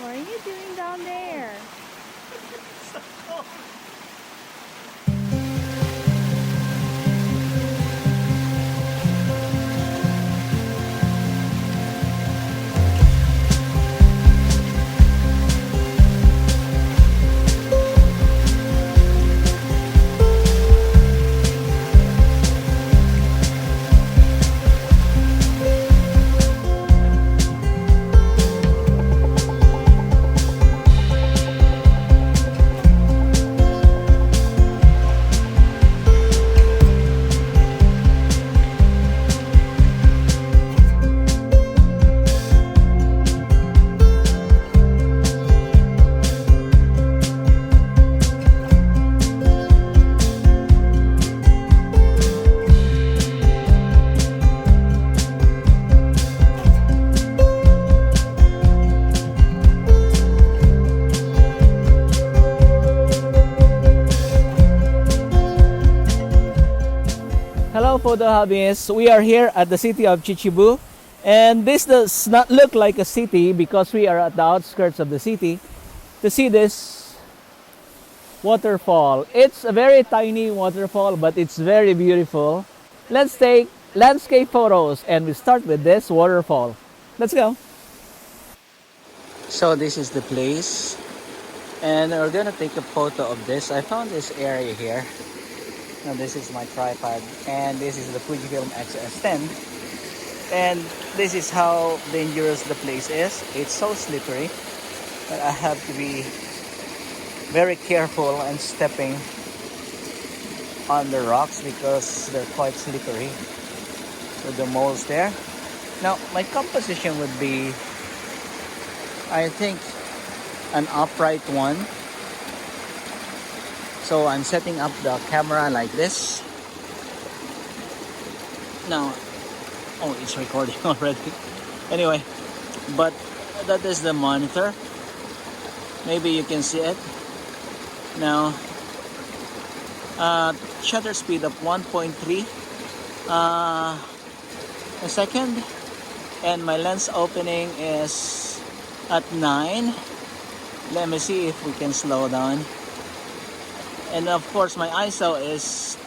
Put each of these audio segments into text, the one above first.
What are you doing down there? Hello photo hobbyists, we are here at the city of Chichibu, and this does not look like a city because we are at the outskirts of the city to see this waterfall. It's a very tiny waterfall, but it's very beautiful. Let's take landscape photos and we start with this waterfall. Let's go. So this is the place and we're gonna take a photo of this. I found this area here. Now this is my tripod and this is the Fujifilm S10, and this is how dangerous the place is. It's so slippery that I have to be very careful and stepping on the rocks because they're quite slippery with the moles there. Now my composition would be, I think, an upright one. So I'm setting up the camera like this. Now, oh, it's recording already. Anyway, but that is the monitor. Maybe you can see it. Now, shutter speed of 1.3 a second. And my lens opening is at 9. Let me see if we can slow down. And of course my ISO is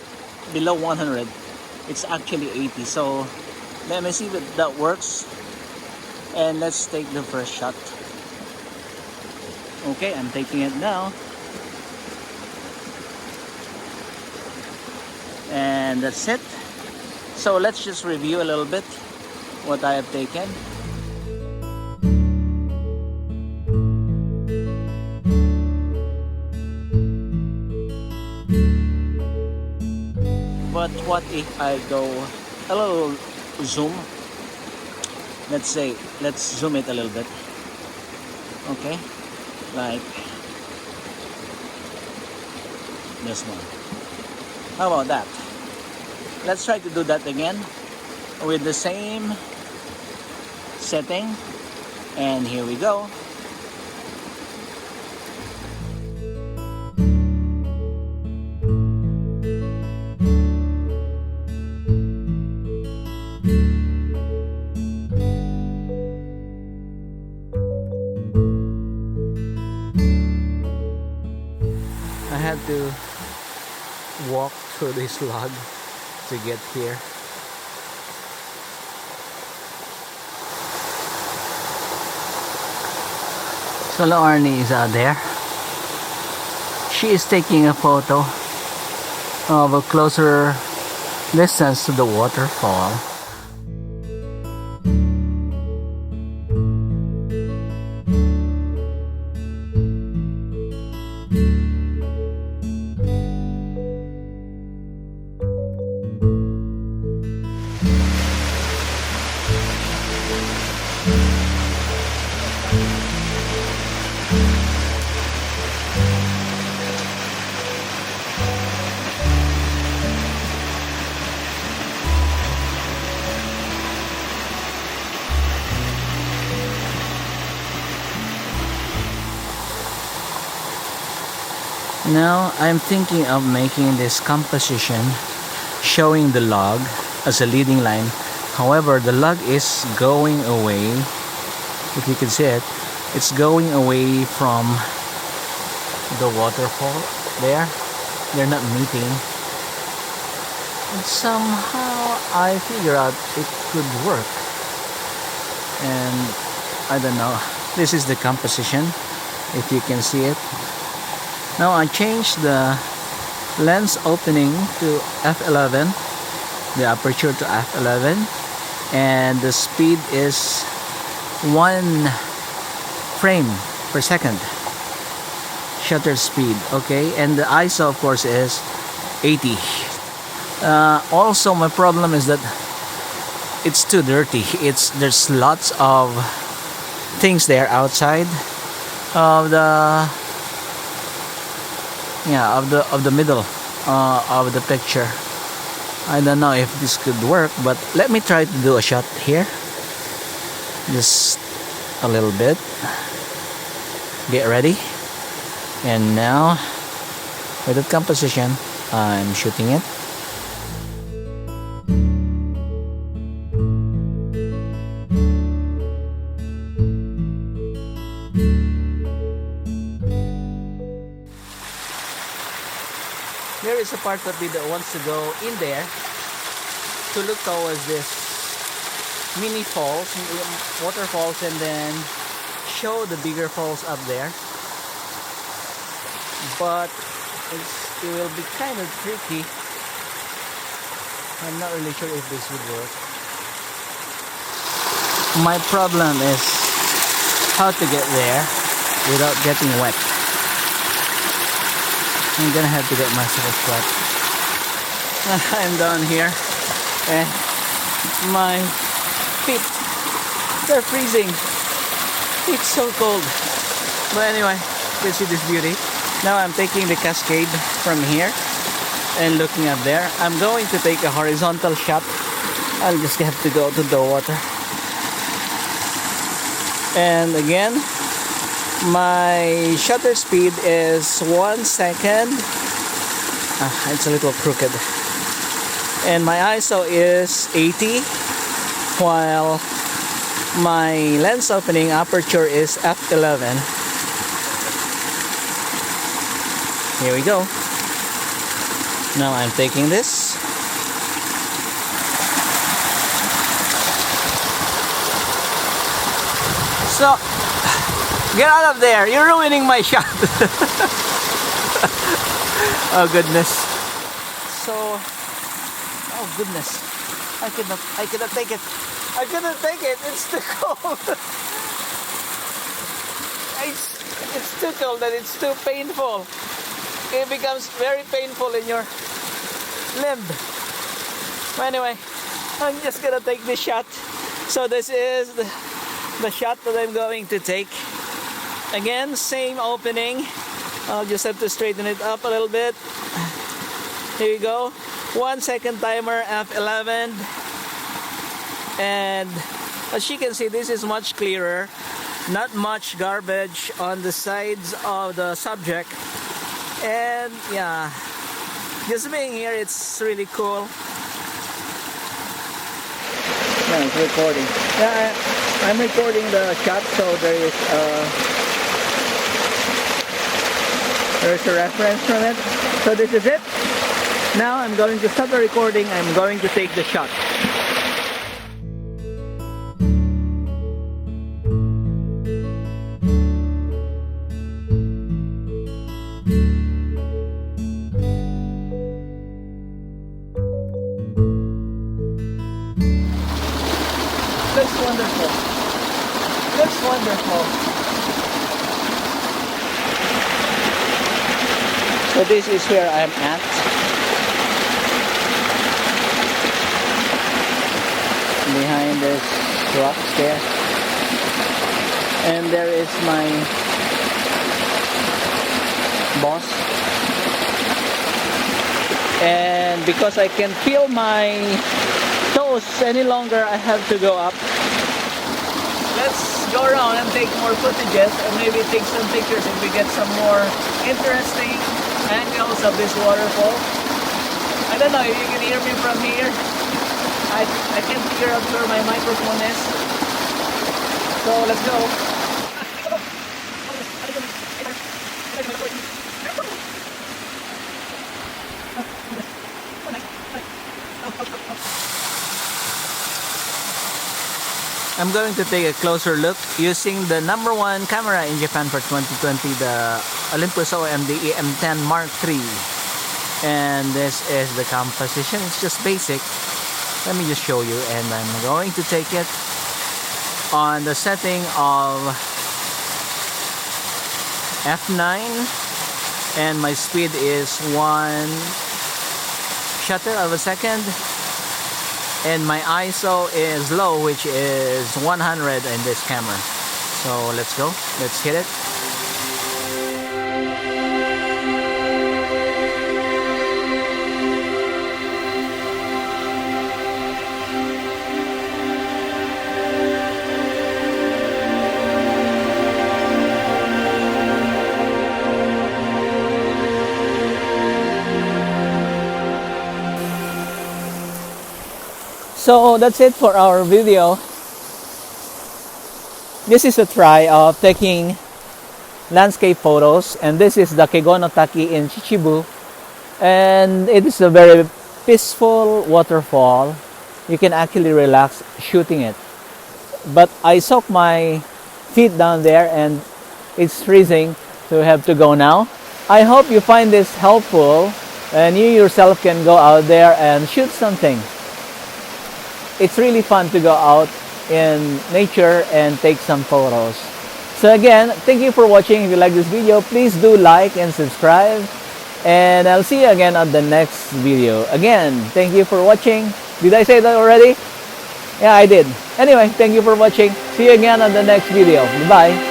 below 100. It's actually 80. So let me see if that works. And let's take the first shot. Okay, I'm taking it now. And that's it. So let's just review a little bit what I have taken. But what if I go a little zoom? Let's zoom it a little bit. Okay, like this one. How about that? Let's try to do that again with the same setting. And here we go. I had to walk through this log to get here. So Arnie is out there. She is taking a photo of a closer distance to the waterfall. Now I'm thinking of making this composition showing the log as a leading line. However, the log is going away, if you can see it. It's going away from the waterfall there. They're not meeting. And somehow I figure out it could work. And I don't know. This is the composition, if you can see it. Now I changed the lens opening to f11, the aperture to f11, and the speed is 1 frame per second shutter speed. Okay, and the ISO of course is 80. Also my problem is that it's too dirty. There's lots of things there outside of the middle of the picture. I don't know if this could work, but let me try to do a shot here. Just a little bit. Get ready. And now with that composition, I'm shooting it. There is a part of me that wants to go in there to look towards this mini falls, waterfalls, and then show the bigger falls up there. But it will be kind of tricky. I'm not really sure if this would work. My problem is how to get there without getting wet. I'm gonna have to get myself wet. I'm down here and my feet, they're freezing. It's so cold. But anyway, you can see this beauty. Now I'm taking the cascade from here and looking up there. I'm going to take a horizontal shot. I'll just have to go to the water. And again, my shutter speed is 1 second. It's a little crooked. And my ISO is 80, while my lens opening aperture is f11. Here we go. Now I'm taking this. So, get out of there! You're ruining my shot. Oh goodness. So, oh goodness. I cannot take it. I couldn't take it. It's too cold. It's too cold and it's too painful. It becomes very painful in your limb. But anyway, I'm just gonna take this shot. So this is the shot that I'm going to take. Again, same opening. I'll just have to straighten it up a little bit. Here we go. 1 second timer, f11. And as you can see, this is much clearer. Not much garbage on the sides of the subject. And yeah, just being here, it's really cool. Yeah, it's recording. Yeah, I'm recording the shot, so there's a reference from it. So this is it. Now I'm going to stop the recording. I'm going to take the shot. Looks wonderful. Looks wonderful. So this is where I'm at. Behind this rocks there. And there is my boss. And because I can feel my toes any longer, I have to go up. Let's go around and take more footages and maybe take some pictures if we get some more interesting angles of this waterfall. I don't know if you can hear me from here. I can't figure out where my microphone is. So let's go. I'm going to take a closer look using the #1 camera in Japan for 2020, the Olympus OMD EM10 Mark III. And this is the composition. It's just basic. Let me just show you, and I'm going to take it on the setting of f9, and my speed is 1 shutter of a second, and my ISO is low, which is 100 in this camera. So let's go, let's hit it. So that's it for our video. This is a try of taking landscape photos, and this is the Kegonotaki in Chichibu, and it is a very peaceful waterfall. You can actually relax shooting it, but I soak my feet down there and it's freezing, so we have to go now. I hope you find this helpful and you yourself can go out there and shoot something. It's really fun to go out in nature and take some photos. So again, thank you for watching. If you like this video, please do like and subscribe. And I'll see you again on the next video. Again, thank you for watching. Did I say that already? Yeah, I did. Anyway, thank you for watching. See you again on the next video. Bye-bye.